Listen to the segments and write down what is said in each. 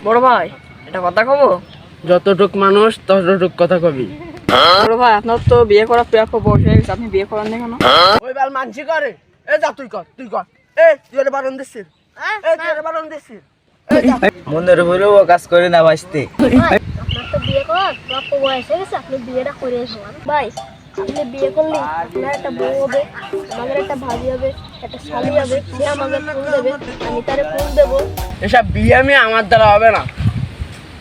বড় ভাই এটা কথা কব, যতটুক মানুষ ততটুক কথা কবি। বড় ভাই আপনার তো বিয়ে করার প্রিয় বয়স হয়ে গেছে, আপনি বিয়ে করেন না কেন? ওই বাল মানছি করে, এ যা তুই কর, তুই কর। এ তুই এটা বারণ দিছিস, এ তুই এটা বারণ দিছিস। মনের হলেও কাজ করে না বাঁচতে। আপনার তো বিয়ে করার প্রাপ্য বয়স হয়ে গেছে, আপনি বিয়েটা করে ফেলান। ভাই আপনি বিয়ে করলে আপনার একটা বউ হবে, আমাদের একটা ভাবি হবে, একটা শালি হবে, সে আমাকে ফুল দেবে, আমি তারে ফুল দেবো। এসব বিয়ে মেয়ে আমার দ্বারা হবে না।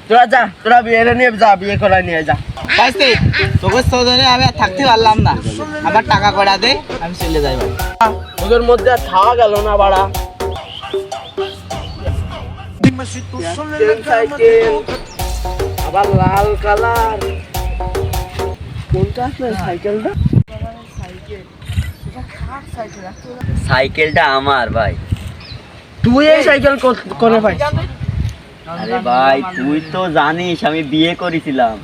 তোরা যা, তোরা বিয়েটা নিয়ে যা, বিয়ে করা নিয়ে যা। বাঁচতে তোকে সৌজনে আমি আর থাকতে পারলাম না, আমার টাকা কড়া দে, আমি চলে যাই ভাই। ওদের মধ্যে আর খাওয়া গেল না বাড়া। সাইকেল আবার লাল কালার, কোনটা আপনার সাইকেলটা? সাইকেলটা আমার ভাই। তুই এই সাইকেল কোনে পাইছিস? আরে ভাই তুই তো জানিস আমি বিয়ে করেছিলাম,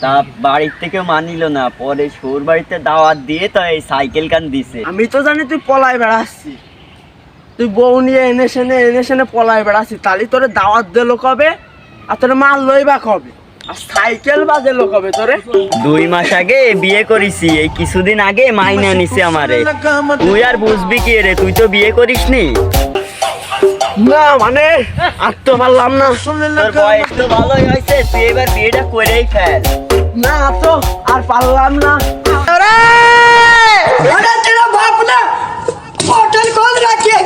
তা বাড়ির থেকে মানিল না, পরে শ্বশুর বাড়িতে দাওয়াত দিয়ে তো এই সাইকেল কান দিছে। আমি তো জানি তুই পলায় বেড়াচ্ছিস, তুই বউ নিয়ে এনে সেনে পলায় বেড়াচ্ছিস, তাহলে তোরে দাওয়াত দিলো কবে আর তোরে মাল লইবা কবে আর সাইকেল বাজেলো কবে তোরে? 2 মাস আগে বিয়ে করেছি, এই কিছুদিন আগে মাইনা নিছে আমারে। তুই আর বুঝবি কি রে, তুই তো বিয়ে করিসনি। না মানে আর তো পারলাম না। তোর বয়স তো ভালোই হয়েছে, তুই এবার বিয়েটা করেই ফেল। না তো আর পারলাম না। तेरा बाप ना होटल खोल रखी है।